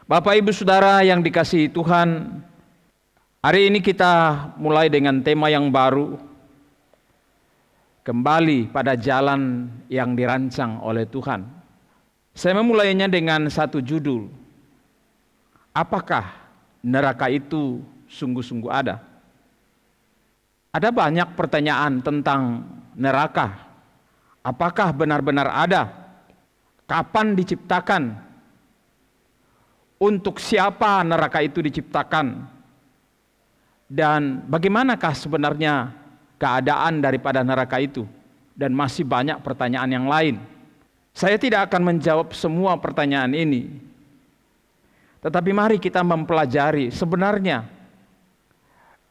Bapak Ibu Saudara yang dikasihi Tuhan, hari ini kita mulai dengan tema yang baru, kembali pada jalan yang dirancang oleh Tuhan. Saya memulainya dengan satu judul, apakah neraka itu sungguh-sungguh ada? Ada banyak pertanyaan tentang neraka. Apakah benar-benar ada? Kapan diciptakan? Untuk siapa neraka itu diciptakan? Dan bagaimanakah sebenarnya keadaan daripada neraka itu? Dan masih banyak pertanyaan yang lain. Saya tidak akan menjawab semua pertanyaan ini. Tetapi mari kita mempelajari sebenarnya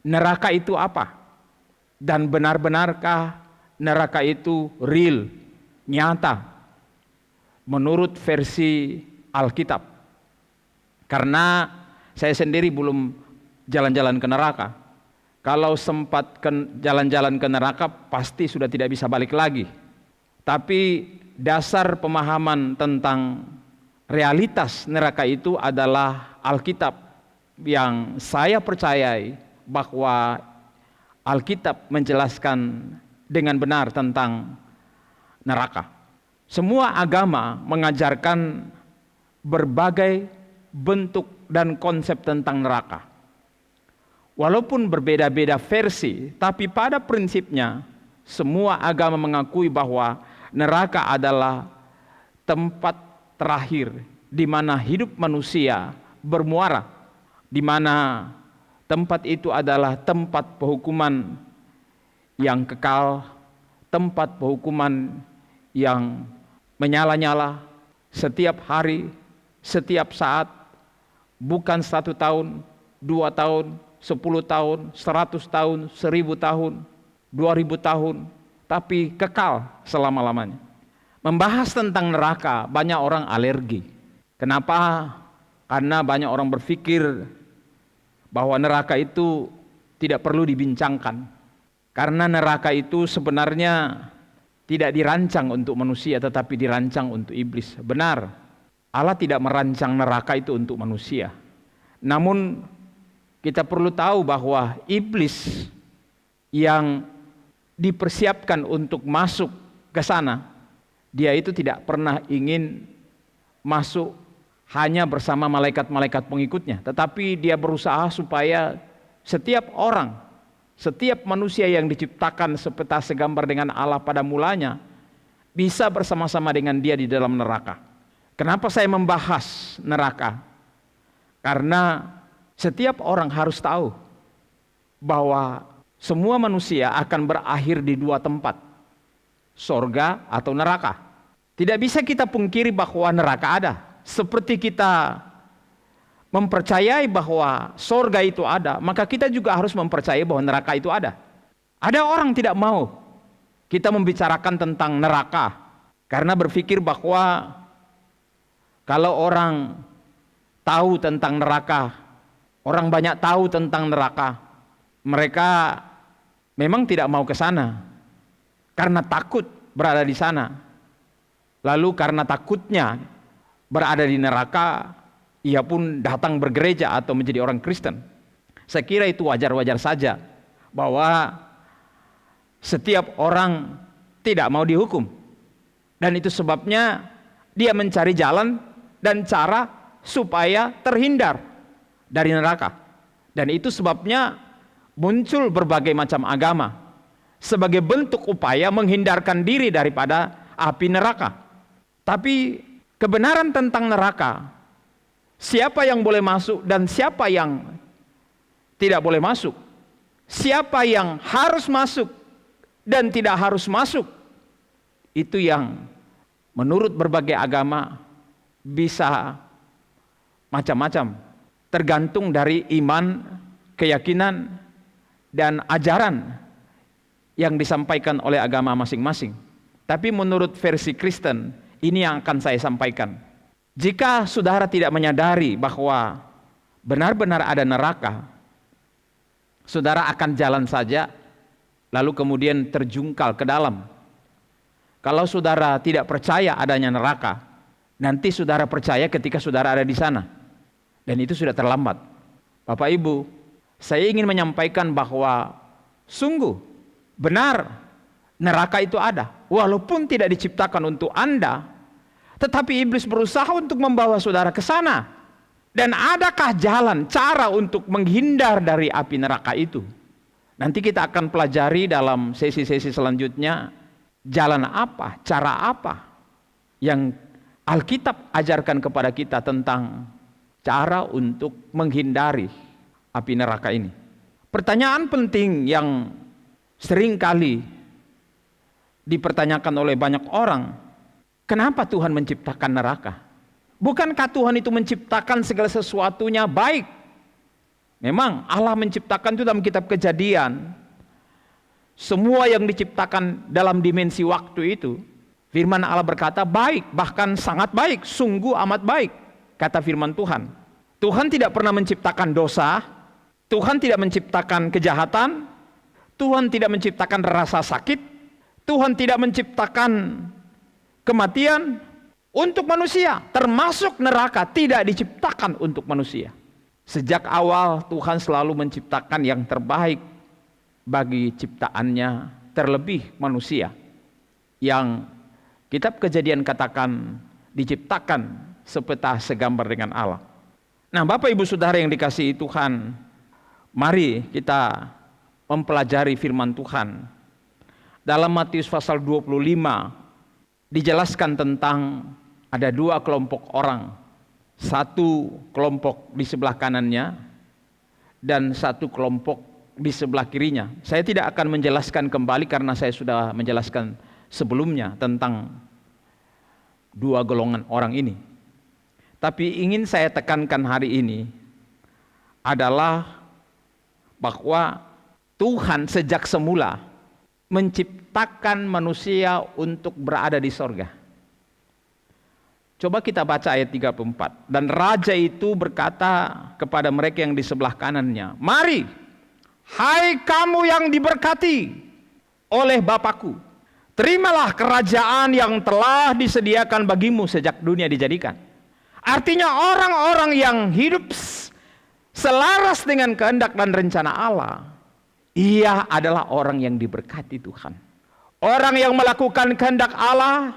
neraka itu apa? Dan benar-benarkah neraka itu real, nyata, menurut versi Alkitab? Karena saya sendiri belum jalan-jalan ke neraka. Kalau sempat jalan-jalan ke neraka pasti sudah tidak bisa balik lagi. Tapi dasar pemahaman tentang realitas neraka itu adalah Alkitab, yang saya percayai bahwa Alkitab menjelaskan dengan benar tentang neraka. Semua agama mengajarkan berbagai bentuk dan konsep tentang neraka. Walaupun berbeda-beda versi, tapi pada prinsipnya semua agama mengakui bahwa neraka adalah tempat terakhir di mana hidup manusia bermuara, di mana tempat itu adalah tempat penghukuman yang kekal, tempat penghukuman yang menyala-nyala setiap hari, setiap saat. Bukan 1 tahun, 2 tahun, 10 tahun, 100 tahun, 1000 tahun, 2000 tahun, tapi kekal selama-lamanya. Membahas tentang neraka, banyak orang alergi. Kenapa? Karena banyak orang berpikir bahwa neraka itu tidak perlu dibincangkan. Karena neraka itu sebenarnya tidak dirancang untuk manusia, tetapi dirancang untuk iblis. Benar. Allah tidak merancang neraka itu untuk manusia. Namun kita perlu tahu bahwa iblis yang dipersiapkan untuk masuk ke sana, dia itu tidak pernah ingin masuk hanya bersama malaikat-malaikat pengikutnya, tetapi dia berusaha supaya setiap orang, setiap manusia yang diciptakan sepeta segambar dengan Allah pada mulanya bisa bersama-sama dengan dia di dalam neraka. Kenapa saya membahas neraka? Karena setiap orang harus tahu bahwa semua manusia akan berakhir di 2 tempat, sorga atau neraka. Tidak bisa kita pungkiri bahwa neraka ada. Seperti kita mempercayai bahwa sorga itu ada, maka kita juga harus mempercayai bahwa neraka itu ada. Ada orang tidak mau kita membicarakan tentang neraka karena berpikir bahwa kalau orang tahu tentang neraka, orang banyak tahu tentang neraka, mereka memang tidak mau ke sana karena takut berada di sana. Lalu karena takutnya berada di neraka, ia pun datang bergereja atau menjadi orang Kristen. Saya kira itu wajar-wajar saja bahwa setiap orang tidak mau dihukum. Dan itu sebabnya dia mencari jalan dan cara supaya terhindar dari neraka. Dan itu sebabnya muncul berbagai macam agama sebagai bentuk upaya menghindarkan diri daripada api neraka. Tapi kebenaran tentang neraka, siapa yang boleh masuk dan siapa yang tidak boleh masuk, siapa yang harus masuk dan tidak harus masuk, itu yang menurut berbagai agama bisa macam-macam, tergantung dari iman, keyakinan, dan ajaran yang disampaikan oleh agama masing-masing. Tapi menurut versi Kristen, ini yang akan saya sampaikan. Jika saudara tidak menyadari bahwa benar-benar ada neraka, saudara akan jalan saja, lalu kemudian terjungkal ke dalam. Kalau saudara tidak percaya adanya neraka, nanti saudara percaya ketika saudara ada di sana. Dan itu sudah terlambat. Bapak Ibu, saya ingin menyampaikan bahwa sungguh benar neraka itu ada. Walaupun tidak diciptakan untuk Anda, tetapi iblis berusaha untuk membawa saudara ke sana. Dan adakah jalan, cara untuk menghindar dari api neraka itu? Nanti kita akan pelajari dalam sesi-sesi selanjutnya, jalan apa, cara apa yang Alkitab ajarkan kepada kita tentang cara untuk menghindari api neraka ini. Pertanyaan penting yang sering kali dipertanyakan oleh banyak orang, kenapa Tuhan menciptakan neraka? Bukankah Tuhan itu menciptakan segala sesuatunya baik? Memang Allah menciptakan itu dalam kitab Kejadian, semua yang diciptakan dalam dimensi waktu itu, firman Allah berkata baik, bahkan sangat baik, sungguh amat baik, kata firman Tuhan. Tuhan tidak pernah menciptakan dosa, Tuhan tidak menciptakan kejahatan, Tuhan tidak menciptakan rasa sakit, Tuhan tidak menciptakan kematian untuk manusia, termasuk neraka tidak diciptakan untuk manusia. Sejak awal Tuhan selalu menciptakan yang terbaik bagi ciptaannya, terlebih manusia yang kitab Kejadian katakan diciptakan sepeta segambar dengan Allah. Nah, Bapak Ibu Saudara yang dikasihi Tuhan, mari kita mempelajari firman Tuhan. Dalam Matius pasal 25 dijelaskan tentang ada dua kelompok orang. Satu kelompok di sebelah kanannya dan satu kelompok di sebelah kirinya. Saya tidak akan menjelaskan kembali karena saya sudah menjelaskan sebelumnya tentang dua golongan orang ini. Tapi ingin saya tekankan hari ini adalah bahwa Tuhan sejak semula menciptakan manusia untuk berada di sorga. Coba kita baca ayat 34. Dan raja itu berkata kepada mereka yang di sebelah kanannya, "Mari, hai kamu yang diberkati oleh Bapakku, terimalah kerajaan yang telah disediakan bagimu sejak dunia dijadikan." Artinya orang-orang yang hidup selaras dengan kehendak dan rencana Allah, ia adalah orang yang diberkati Tuhan. Orang yang melakukan kehendak Allah,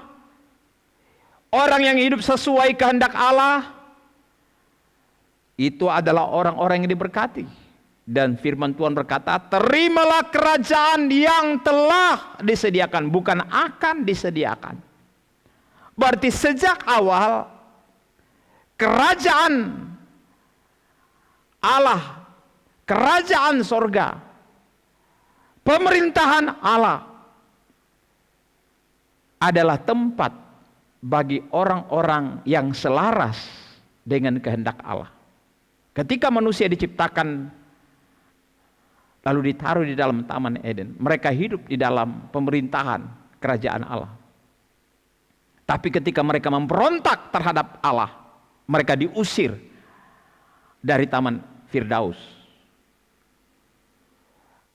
orang yang hidup sesuai kehendak Allah, itu adalah orang-orang yang diberkati. Dan firman Tuhan berkata, terimalah kerajaan yang telah disediakan, bukan akan disediakan. Berarti sejak awal, kerajaan Allah, kerajaan sorga, pemerintahan Allah adalah tempat bagi orang-orang yang selaras dengan kehendak Allah. Ketika manusia diciptakan lalu ditaruh di dalam Taman Eden, mereka hidup di dalam pemerintahan kerajaan Allah. Tapi ketika mereka memberontak terhadap Allah, mereka diusir dari Taman Firdaus.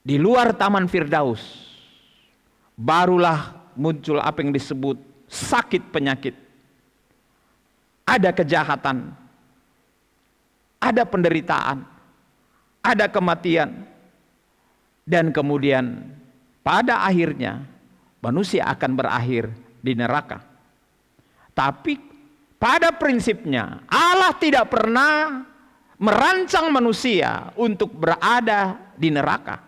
Di luar Taman Firdaus barulah muncul apa yang disebut sakit penyakit, ada kejahatan, ada penderitaan, ada kematian, dan kemudian pada akhirnya manusia akan berakhir di neraka. Tapi pada prinsipnya Allah tidak pernah merancang manusia untuk berada di neraka.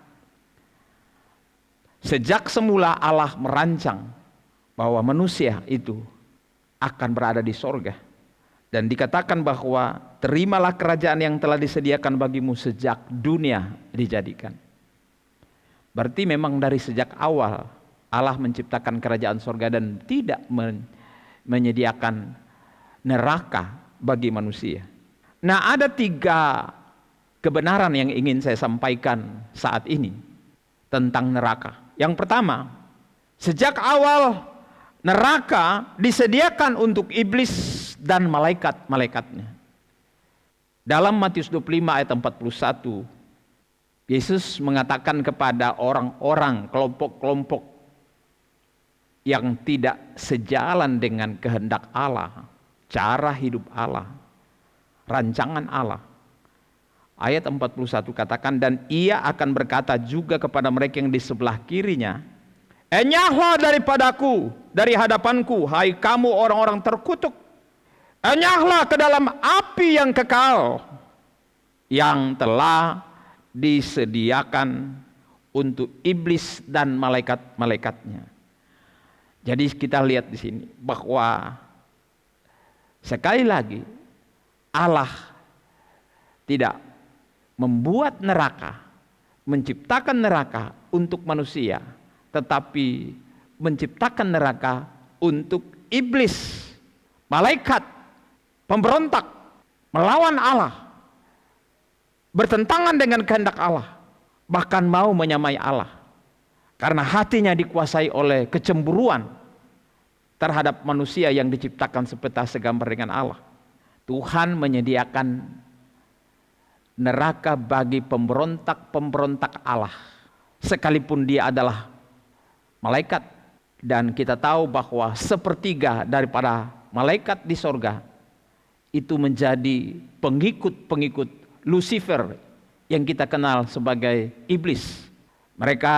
Sejak semula Allah merancang bahwa manusia itu akan berada di sorga. Dan dikatakan bahwa terimalah kerajaan yang telah disediakan bagimu sejak dunia dijadikan. Berarti memang dari sejak awal Allah menciptakan kerajaan sorga dan tidak menyediakan neraka bagi manusia. Nah, ada 3 kebenaran yang ingin saya sampaikan saat ini tentang neraka. Yang pertama, sejak awal neraka disediakan untuk iblis dan malaikat-malaikatnya. Dalam Matius 25 ayat 41, Yesus mengatakan kepada orang-orang, kelompok-kelompok yang tidak sejalan dengan kehendak Allah, cara hidup Allah, rancangan Allah. Ayat 41 katakan, dan ia akan berkata juga kepada mereka yang di sebelah kirinya, enyahlah daripadaku, dari hadapanku, hai kamu orang-orang terkutuk. Enyahlah ke dalam api yang kekal, yang telah disediakan untuk iblis dan malaikat-malaikatnya. Jadi kita lihat di sini bahwa sekali lagi Allah tidak membuat neraka, menciptakan neraka untuk manusia, tetapi menciptakan neraka untuk iblis, malaikat, pemberontak, melawan Allah, bertentangan dengan kehendak Allah, bahkan mau menyamai Allah, karena hatinya dikuasai oleh kecemburuan terhadap manusia yang diciptakan sepeta segambar dengan Allah. Tuhan menyediakan neraka bagi pemberontak-pemberontak Allah, sekalipun dia adalah malaikat. Dan kita tahu bahwa sepertiga daripada malaikat di sorga itu menjadi pengikut-pengikut Lucifer yang kita kenal sebagai iblis. Mereka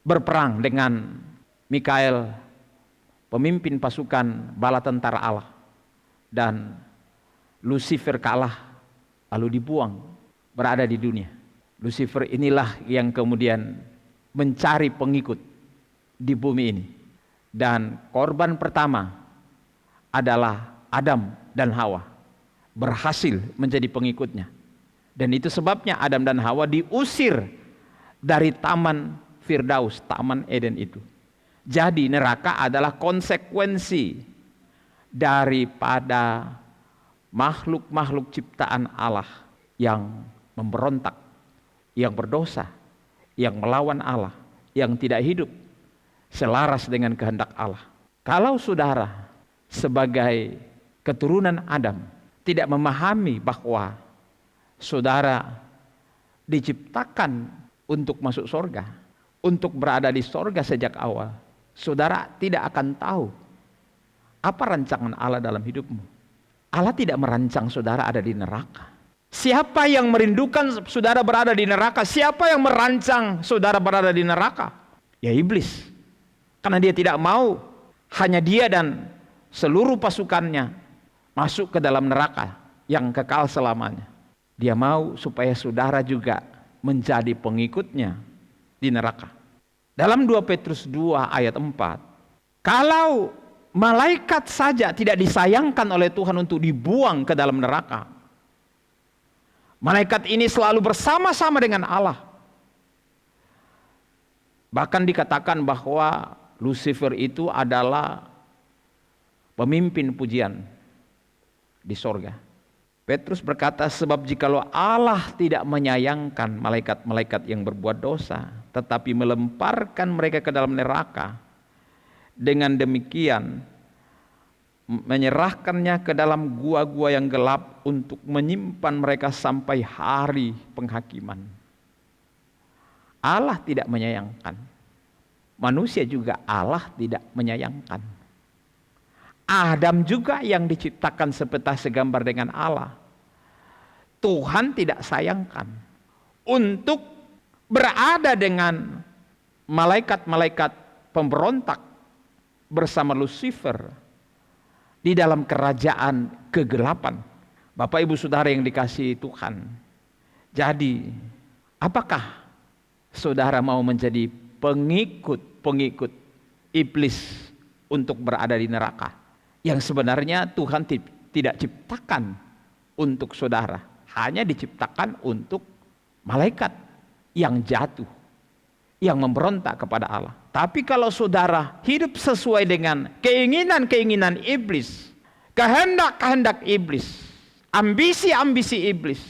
berperang dengan Mikael, pemimpin pasukan bala tentara Allah, dan Lucifer kalah lalu dibuang, berada di dunia. Lucifer inilah yang kemudian mencari pengikut di bumi ini, dan korban pertama adalah Adam dan Hawa, berhasil menjadi pengikutnya. Dan itu sebabnya Adam dan Hawa diusir dari taman Firdaus, taman Eden itu. Jadi neraka adalah konsekuensi daripada makhluk-makhluk ciptaan Allah yang memberontak, yang berdosa, yang melawan Allah, yang tidak hidup selaras dengan kehendak Allah. Kalau saudara sebagai keturunan Adam tidak memahami bahwa saudara diciptakan untuk masuk surga, untuk berada di surga sejak awal, saudara tidak akan tahu apa rancangan Allah dalam hidupmu. Allah tidak merancang saudara ada di neraka. Siapa yang merindukan saudara berada di neraka? Siapa yang merancang saudara berada di neraka? Ya iblis. Karena dia tidak mau hanya dia dan seluruh pasukannya masuk ke dalam neraka yang kekal selamanya. Dia mau supaya saudara juga menjadi pengikutnya di neraka. Dalam 2 Petrus 2 ayat 4, kalau malaikat saja tidak disayangkan oleh Tuhan untuk dibuang ke dalam neraka, malaikat ini selalu bersama-sama dengan Allah. Bahkan dikatakan bahwa Lucifer itu adalah pemimpin pujian di sorga. Petrus berkata, sebab jikalau Allah tidak menyayangkan malaikat-malaikat yang berbuat dosa, tetapi melemparkan mereka ke dalam neraka, dengan demikian menyerahkannya ke dalam gua-gua yang gelap untuk menyimpan mereka sampai hari penghakiman. Allah tidak menyayangkan, manusia juga Allah tidak menyayangkan. Adam juga yang diciptakan sepeta segambar dengan Allah, Tuhan tidak sayangkan untuk berada dengan malaikat-malaikat pemberontak bersama Lucifer di dalam kerajaan kegelapan. Bapak ibu saudara yang dikasihi Tuhan, jadi apakah saudara mau menjadi pengikut iblis untuk berada di neraka yang sebenarnya Tuhan tidak ciptakan untuk saudara, hanya diciptakan untuk malaikat yang jatuh, yang memberontak kepada Allah. Tapi kalau saudara hidup sesuai dengan keinginan-keinginan iblis, kehendak-kehendak iblis, ambisi-ambisi iblis,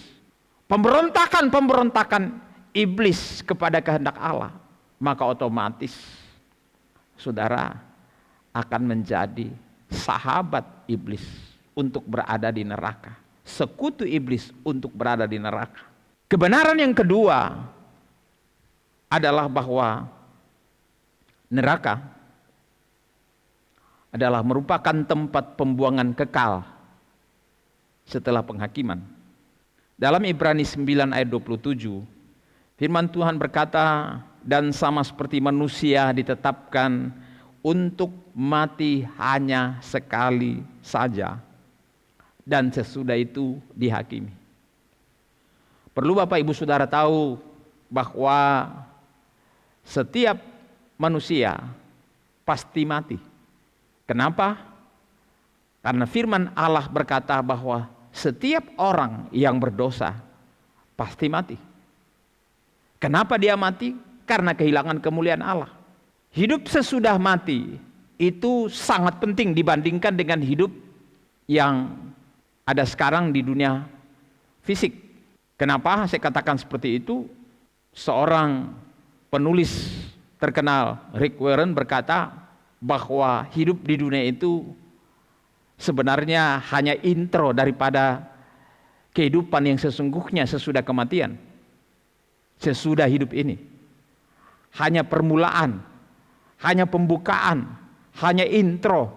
pemberontakan-pemberontakan iblis kepada kehendak Allah, maka otomatis saudara akan menjadi sahabat iblis untuk berada di neraka, sekutu iblis untuk berada di neraka. Kebenaran yang kedua adalah bahwa neraka adalah merupakan tempat pembuangan kekal setelah penghakiman. Dalam Ibrani 9 ayat 27, firman Tuhan berkata, dan sama seperti manusia ditetapkan untuk mati hanya sekali saja, dan sesudah itu dihakimi. Perlu Bapak Ibu Saudara tahu bahwa setiap manusia pasti mati. Kenapa? Karena firman Allah berkata bahwa setiap orang yang berdosa pasti mati. Kenapa dia mati? Karena kehilangan kemuliaan Allah. Hidup sesudah mati itu sangat penting dibandingkan dengan hidup yang ada sekarang di dunia fisik. Kenapa saya katakan seperti itu? Seorang penulis terkenal, Rick Warren, berkata bahwa hidup di dunia itu sebenarnya hanya intro daripada kehidupan yang sesungguhnya sesudah kematian. Sesudah hidup ini hanya permulaan, hanya pembukaan, hanya intro.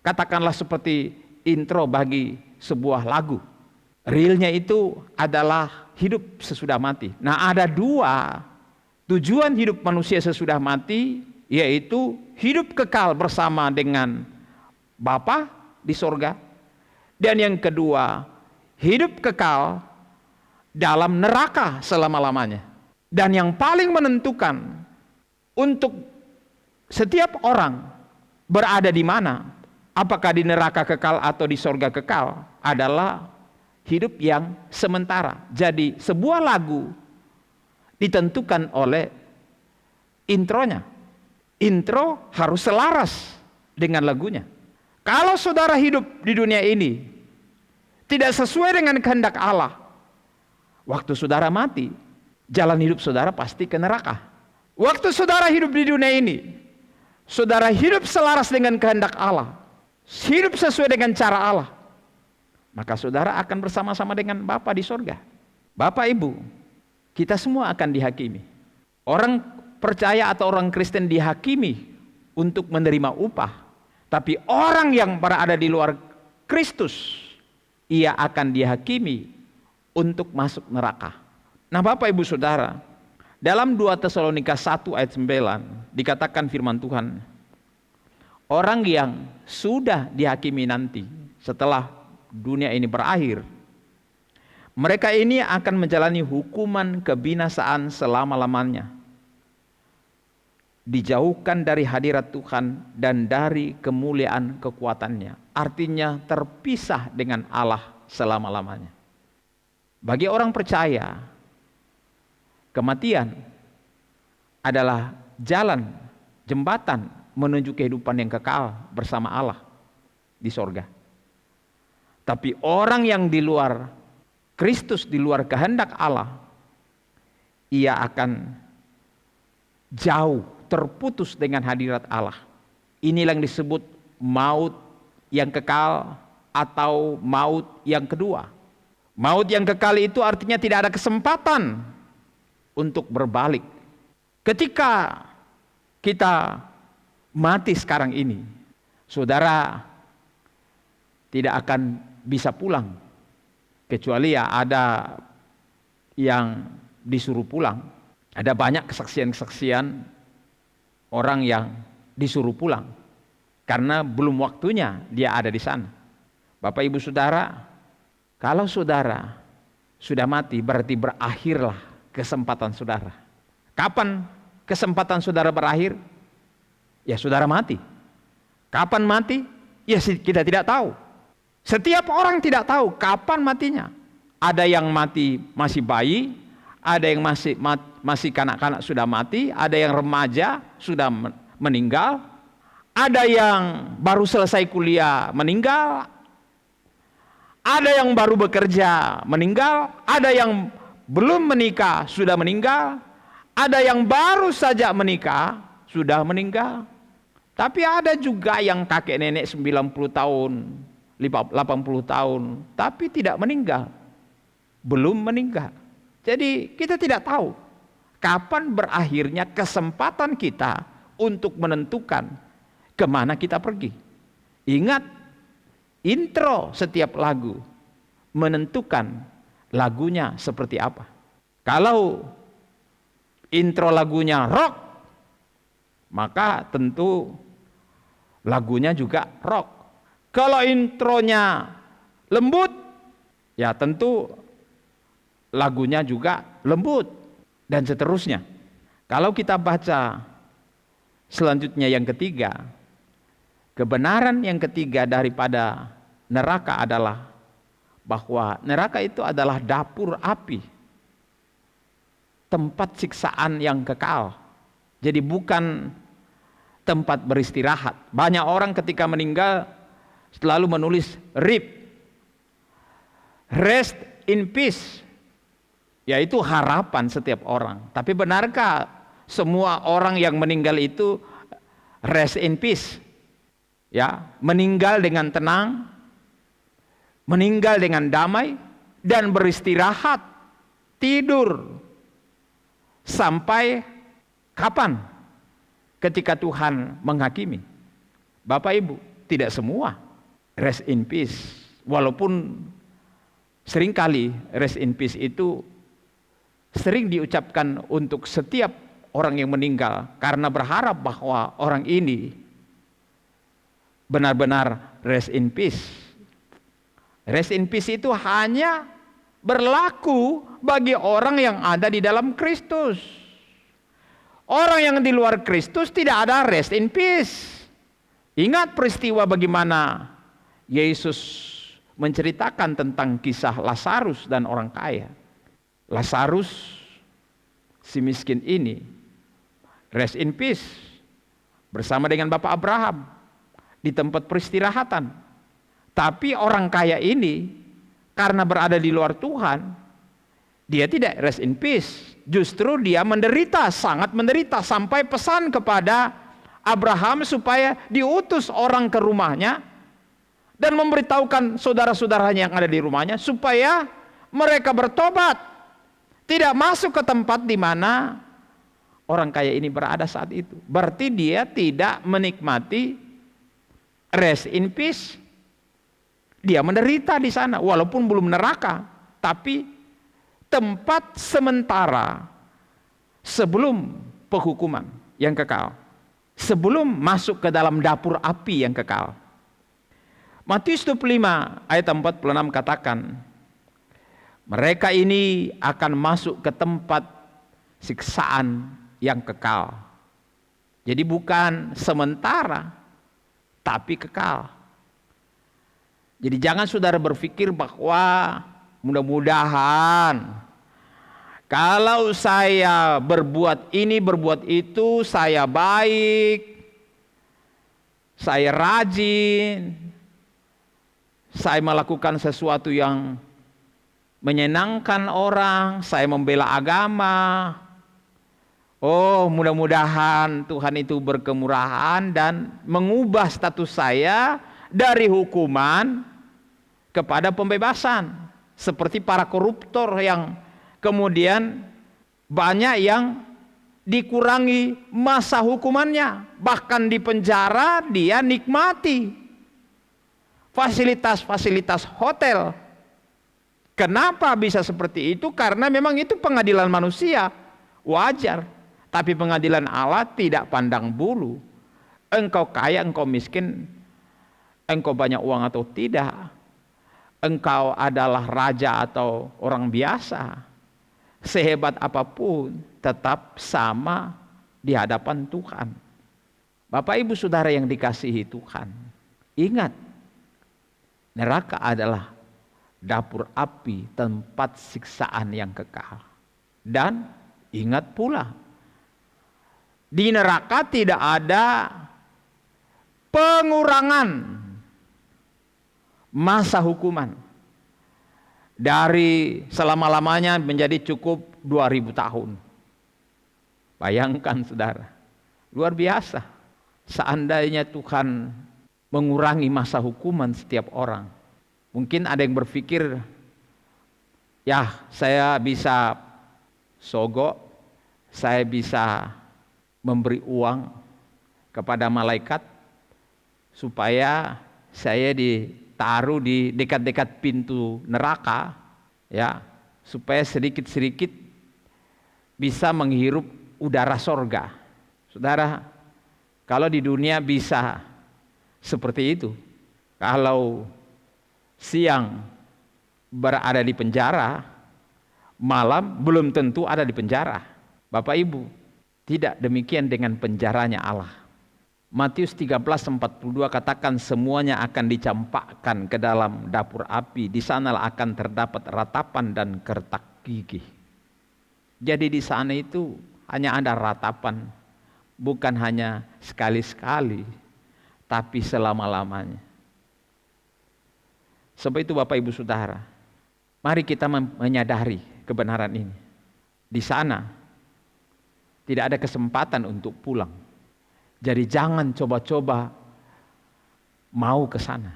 Katakanlah seperti intro bagi sebuah lagu. Realnya itu adalah hidup sesudah mati. Nah, ada dua tujuan hidup manusia sesudah mati, yaitu hidup kekal bersama dengan Bapa di sorga, dan yang kedua, hidup kekal dalam neraka selama-lamanya. Dan yang paling menentukan untuk setiap orang berada di mana, apakah di neraka kekal atau di sorga kekal, adalah hidup yang sementara. Jadi sebuah lagu ditentukan oleh intronya. Intro harus selaras dengan lagunya. Kalau saudara hidup di dunia ini tidak sesuai dengan kehendak Allah, waktu saudara mati, jalan hidup saudara pasti ke neraka. Waktu saudara hidup di dunia ini, saudara hidup selaras dengan kehendak Allah, hidup sesuai dengan cara Allah, maka saudara akan bersama-sama dengan Bapa di sorga. Bapak Ibu, kita semua akan dihakimi. Orang percaya atau orang Kristen dihakimi untuk menerima upah. Tapi orang yang berada di luar Kristus, ia akan dihakimi untuk masuk neraka. Nah Bapak Ibu Saudara, dalam 2 Tesalonika 1 ayat 9 dikatakan firman Tuhan, orang yang sudah dihakimi nanti setelah dunia ini berakhir, mereka ini akan menjalani hukuman kebinasaan selama-lamanya, dijauhkan dari hadirat Tuhan dan dari kemuliaan kekuatannya. Artinya terpisah dengan Allah selama-lamanya. Bagi orang percaya, kematian adalah jalan, jembatan menuju kehidupan yang kekal bersama Allah di sorga. Tapi orang yang di luar Kristus, di luar kehendak Allah, ia akan jauh, terputus dengan hadirat Allah. Inilah yang disebut maut yang kekal atau maut yang kedua. Maut yang kekal itu artinya tidak ada kesempatan untuk berbalik. Ketika kita mati sekarang ini, saudara tidak akan bisa pulang, kecuali ya ada yang disuruh pulang. Ada banyak kesaksian-kesaksian orang yang disuruh pulang karena belum waktunya dia ada di sana. Bapak Ibu Saudara, kalau saudara sudah mati berarti berakhirlah kesempatan saudara. Kapan kesempatan saudara berakhir? Ya saudara mati. Kapan mati? Ya kita tidak tahu. Setiap orang tidak tahu kapan matinya. Ada yang mati masih bayi, ada yang masih kanak-kanak sudah mati, ada yang remaja sudah meninggal, ada yang baru selesai kuliah meninggal, ada yang baru bekerja meninggal, ada yang belum menikah sudah meninggal, ada yang baru saja menikah sudah meninggal. Tapi ada juga yang kakek nenek 90 tahun, 80 tahun, tapi tidak meninggal, belum meninggal. Jadi kita tidak tahu kapan berakhirnya kesempatan kita untuk menentukan kemana kita pergi. Ingat intro setiap lagu, menentukan lagunya seperti apa. Kalau intro lagunya rock, maka tentu lagunya juga rock. Kalau intronya lembut, ya tentu lagunya juga lembut, dan seterusnya. Kalau kita baca selanjutnya yang ketiga, kebenaran yang ketiga daripada neraka adalah bahwa neraka itu adalah dapur api, tempat siksaan yang kekal. Jadi bukan tempat beristirahat. Banyak orang ketika meninggal selalu menulis RIP, rest in peace, yaitu harapan setiap orang. Tapi benarkah semua orang yang meninggal itu rest in peace? Ya, meninggal dengan tenang, meninggal dengan damai, dan beristirahat, tidur sampai kapan? Ketika Tuhan menghakimi. Bapak Ibu, tidak semua rest in peace. Walaupun seringkali rest in peace itu sering diucapkan untuk setiap orang yang meninggal, karena berharap bahwa orang ini benar-benar rest in peace. Rest in peace itu hanya berlaku bagi orang yang ada di dalam Kristus. Orang yang di luar Kristus tidak ada rest in peace. Ingat peristiwa bagaimana Yesus menceritakan tentang kisah Lazarus dan orang kaya. Lazarus, si miskin ini, rest in peace bersama dengan Bapak Abraham di tempat peristirahatan. Tapi orang kaya ini karena berada di luar Tuhan, dia tidak rest in peace. Justru dia menderita, sangat menderita, sampai pesan kepada Abraham supaya diutus orang ke rumahnya dan memberitahukan saudara-saudaranya yang ada di rumahnya supaya mereka bertobat, tidak masuk ke tempat di mana orang kaya ini berada saat itu. Berarti dia tidak menikmati rest in peace. Dia menderita di sana walaupun belum neraka, tapi tempat sementara sebelum penghukuman yang kekal, sebelum masuk ke dalam dapur api yang kekal. Matius 25 ayat 46 katakan, mereka ini akan masuk ke tempat siksaan yang kekal. Jadi bukan sementara, tapi kekal. Jadi jangan saudara berpikir bahwa mudah-mudahan kalau saya berbuat ini, berbuat itu, saya baik, saya rajin, saya melakukan sesuatu yang menyenangkan orang, saya membela agama. Oh, mudah-mudahan Tuhan itu berkemurahan dan mengubah status saya dari hukuman kepada pembebasan. Seperti para koruptor yang kemudian banyak yang dikurangi masa hukumannya, bahkan di penjara dia nikmati fasilitas-fasilitas hotel. Kenapa bisa seperti itu? Karena memang itu pengadilan manusia, wajar. Tapi pengadilan Allah tidak pandang bulu. Engkau kaya, engkau miskin, engkau banyak uang atau tidak, engkau adalah raja atau orang biasa, sehebat apapun tetap sama di hadapan Tuhan. Bapak Ibu Saudara yang dikasihi Tuhan, ingat, neraka adalah dapur api, tempat siksaan yang kekal. Dan ingat pula, di neraka tidak ada pengurangan masa hukuman dari selama-lamanya menjadi cukup 2000 tahun. Bayangkan saudara, luar biasa. Seandainya Tuhan mengurangi masa hukuman setiap orang, mungkin ada yang berpikir, ya saya bisa sogok, saya bisa memberi uang kepada malaikat supaya saya ditaruh di dekat-dekat pintu neraka, ya, supaya sedikit-sedikit bisa menghirup udara sorga. Saudara, kalau di dunia bisa seperti itu, kalau siang berada di penjara, malam belum tentu ada di penjara. Bapak Ibu, tidak demikian dengan penjaranya Allah. Matius 13:42 katakan semuanya akan dicampakkan ke dalam dapur api, di sanalah akan terdapat ratapan dan kertak gigi. Jadi di sana itu hanya ada ratapan, bukan hanya sekali-sekali, tapi selama-lamanya. Sebab itu Bapak Ibu Saudara, mari kita menyadari kebenaran ini. Di sana tidak ada kesempatan untuk pulang. Jadi jangan coba-coba mau ke sana.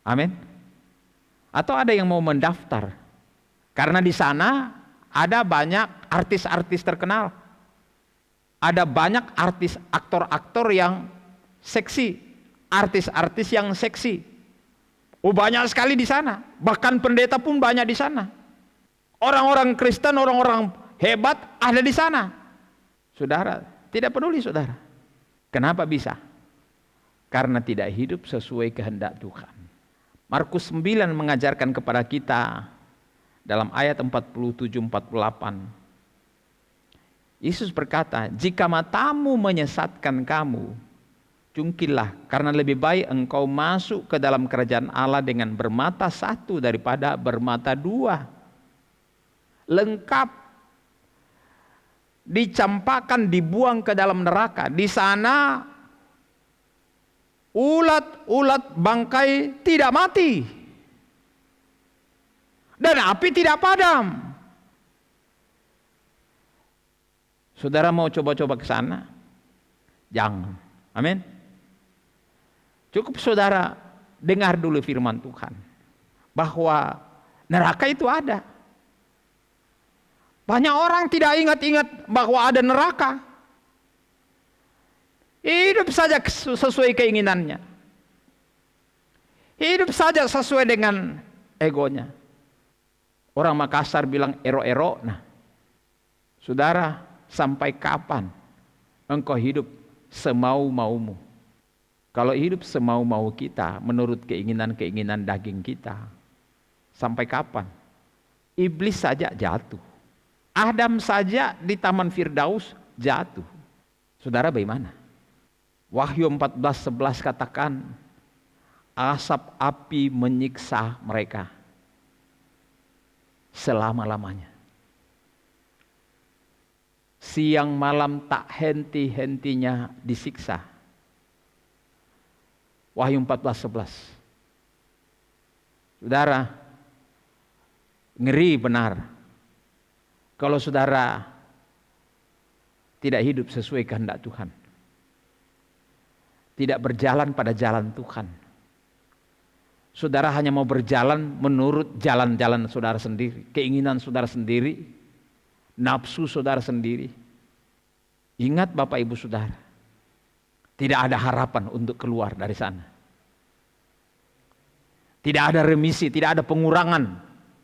Amin. Atau ada yang mau mendaftar. Karena di sana ada banyak artis-artis terkenal. Ada banyak aktor-aktor yang seksi, artis-artis yang seksi. Oh, banyak sekali di sana. Bahkan pendeta pun banyak di sana. Orang-orang Kristen, orang-orang hebat ada di sana. Saudara, tidak peduli saudara. Kenapa bisa? Karena tidak hidup sesuai kehendak Tuhan. Markus 9 mengajarkan kepada kita dalam ayat 47-48. Yesus berkata, jika matamu menyesatkan kamu, jungkillah, karena lebih baik engkau masuk ke dalam kerajaan Allah dengan bermata satu daripada bermata dua. Lengkap, dicampakkan, dibuang ke dalam neraka. Di sana ulat-ulat bangkai tidak mati dan api tidak padam. Saudara mau coba-coba ke sana? Jangan. Amin. Cukup saudara dengar dulu firman Tuhan bahwa neraka itu ada. Banyak orang tidak ingat-ingat bahwa ada neraka. Hidup saja sesuai keinginannya. Hidup saja sesuai dengan egonya. Orang Makassar bilang ero-ero. Nah, saudara, sampai kapan engkau hidup semau-maumu? Kalau hidup semau-mau kita, menurut keinginan-keinginan daging kita, sampai kapan? Iblis saja jatuh. Adam saja di Taman Firdaus jatuh. Saudara bagaimana? Wahyu 14:11 katakan, asap api menyiksa mereka selama-lamanya. Siang malam tak henti-hentinya disiksa. Wahyu 14:11. Saudara, ngeri benar kalau saudara tidak hidup sesuai kehendak Tuhan. Tidak berjalan pada jalan Tuhan. Saudara hanya mau berjalan menurut jalan-jalan saudara sendiri, keinginan saudara sendiri, nafsu saudara sendiri. Ingat Bapak Ibu Saudara, tidak ada harapan untuk keluar dari sana. Tidak ada remisi, tidak ada pengurangan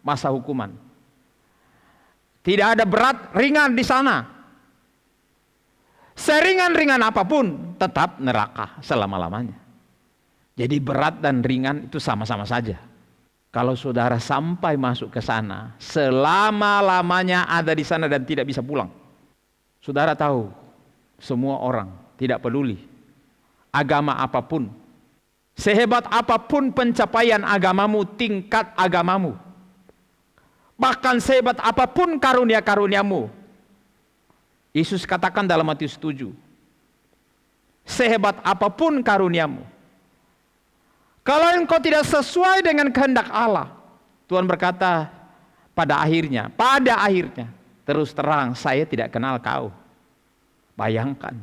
masa hukuman. Tidak ada berat ringan di sana. Seringan-ringan apapun tetap neraka selama-lamanya. Jadi berat dan ringan itu sama-sama saja. Kalau saudara sampai masuk ke sana, selama-lamanya ada di sana dan tidak bisa pulang. Saudara tahu, semua orang tidak peduli agama apapun, sehebat apapun pencapaian agamamu, tingkat agamamu, bahkan sehebat apapun karunia-karuniamu. Yesus katakan dalam Matius 7, sehebat apapun karuniamu, kalau engkau tidak sesuai dengan kehendak Allah, Tuhan berkata pada akhirnya, terus terang saya tidak kenal kau. Bayangkan,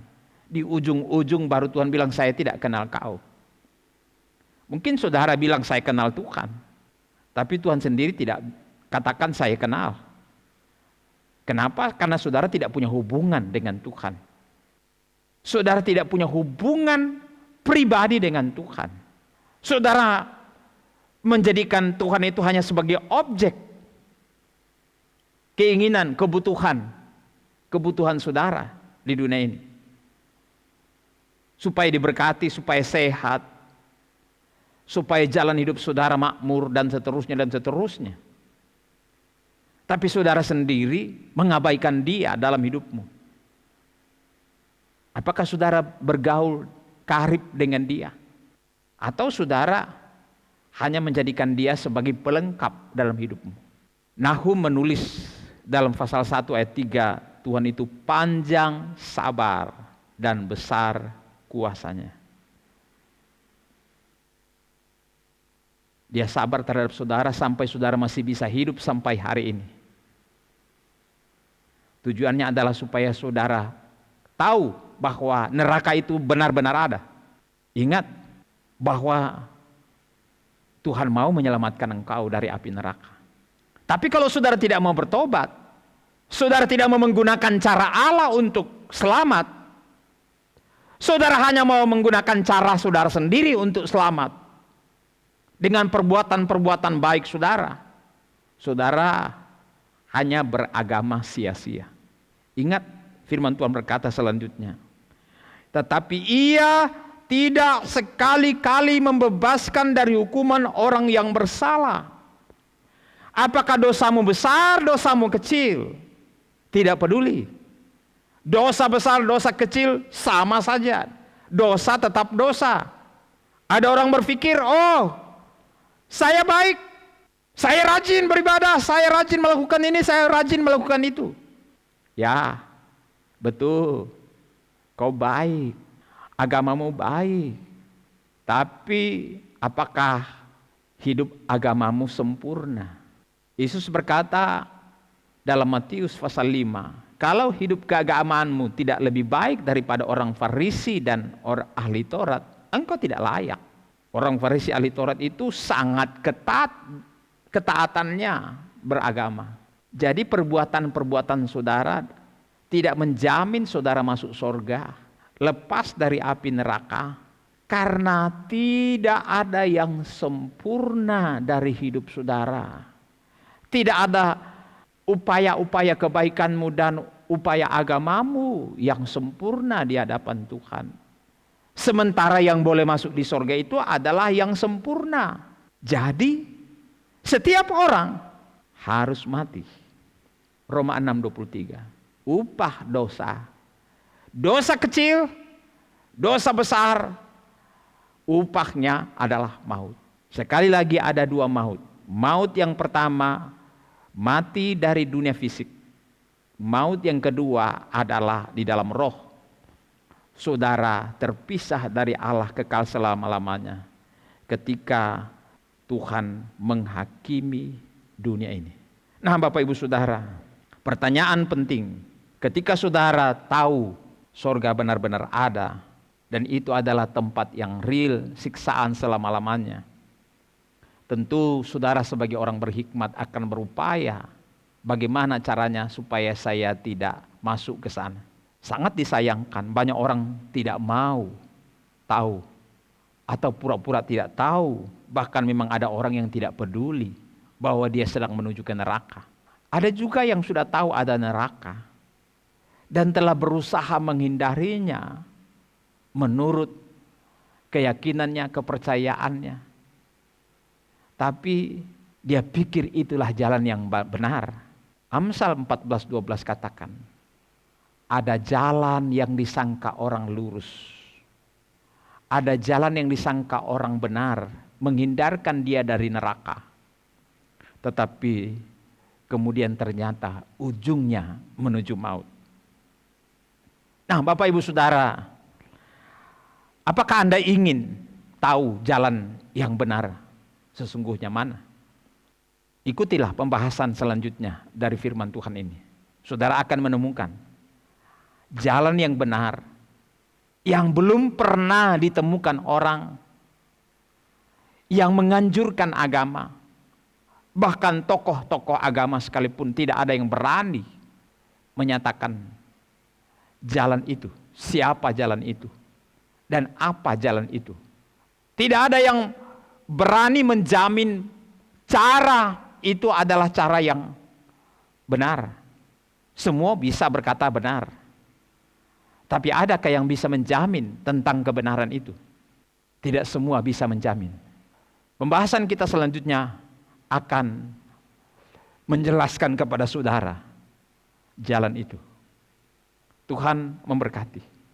di ujung-ujung baru Tuhan bilang saya tidak kenal kau. Mungkin saudara bilang saya kenal Tuhan, tapi Tuhan sendiri tidak katakan saya kenal. Kenapa? Karena saudara tidak punya hubungan dengan Tuhan. Saudara tidak punya hubungan pribadi dengan Tuhan. Saudara menjadikan Tuhan itu hanya sebagai objek keinginan, kebutuhan saudara di dunia ini. Supaya diberkati, supaya sehat, supaya jalan hidup saudara makmur dan seterusnya. Tapi saudara sendiri mengabaikan dia dalam hidupmu. Apakah saudara bergaul karib dengan dia? Atau saudara hanya menjadikan dia sebagai pelengkap dalam hidupmu? Nahum menulis dalam pasal 1 ayat 3, Tuhan itu panjang sabar dan besar kuasanya. Dia sabar terhadap saudara sampai saudara masih bisa hidup sampai hari ini. Tujuannya adalah supaya saudara tahu bahwa neraka itu benar-benar ada. Ingat bahwa Tuhan mau menyelamatkan engkau dari api neraka. Tapi kalau saudara tidak mau bertobat, saudara tidak mau menggunakan cara Allah untuk selamat, saudara hanya mau menggunakan cara saudara sendiri untuk selamat dengan perbuatan-perbuatan baik saudara, saudara hanya beragama sia-sia. Ingat firman Tuhan berkata selanjutnya, tetapi ia tidak sekali-kali membebaskan dari hukuman orang yang bersalah. Apakah dosamu besar, dosamu kecil, tidak peduli. Dosa besar, dosa kecil sama saja. Dosa tetap dosa. Ada orang berpikir, oh saya baik, saya rajin beribadah, saya rajin melakukan ini, saya rajin melakukan itu. Ya, betul, kau baik, agamamu baik. Tapi apakah hidup agamamu sempurna? Yesus berkata dalam Matius pasal 5, kalau hidup keagamaanmu tidak lebih baik daripada orang Farisi dan orang ahli Taurat, engkau tidak layak. Orang Farisi ahli Taurat itu sangat ketat ketaatannya beragama. Jadi perbuatan-perbuatan saudara tidak menjamin saudara masuk surga, lepas dari api neraka, karena tidak ada yang sempurna dari hidup saudara. Tidak ada upaya-upaya kebaikanmu dan upaya agamamu yang sempurna di hadapan Tuhan. Sementara yang boleh masuk di surga itu adalah yang sempurna. Jadi setiap orang harus mati. Roma 6:23. Upah dosa, dosa kecil, dosa besar, upahnya adalah maut. Sekali lagi ada dua maut. Maut yang pertama, mati dari dunia fisik. Maut yang kedua adalah di dalam roh. Saudara terpisah dari Allah kekal selama-lamanya ketika Tuhan menghakimi dunia ini. Nah, Bapak Ibu Saudara, pertanyaan penting. Ketika saudara tahu surga benar-benar ada dan itu adalah tempat yang real, siksaan selama-lamanya, tentu saudara sebagai orang berhikmat akan berupaya bagaimana caranya supaya saya tidak masuk ke sana. Sangat disayangkan banyak orang tidak mau tahu atau pura-pura tidak tahu. Bahkan memang ada orang yang tidak peduli bahwa dia sedang menuju ke neraka. Ada juga yang sudah tahu ada neraka dan telah berusaha menghindarinya menurut keyakinannya, kepercayaannya. Tapi dia pikir itulah jalan yang benar. Amsal 14:12 katakan, ada jalan yang disangka orang lurus, ada jalan yang disangka orang benar, menghindarkan dia dari neraka. Tetapi kemudian ternyata ujungnya menuju maut. Nah, Bapak Ibu Saudara, apakah Anda ingin tahu jalan yang benar sesungguhnya mana? Ikutilah pembahasan selanjutnya dari firman Tuhan ini. Saudara akan menemukan jalan yang benar yang belum pernah ditemukan orang yang menganjurkan agama. Bahkan tokoh-tokoh agama sekalipun tidak ada yang berani menyatakan jalan itu, siapa jalan itu, dan apa jalan itu. Tidak ada yang berani menjamin cara itu adalah cara yang benar. Semua bisa berkata benar. Tapi adakah yang bisa menjamin tentang kebenaran itu? Tidak semua bisa menjamin. Pembahasan kita selanjutnya akan menjelaskan kepada saudara jalan itu. Tuhan memberkati.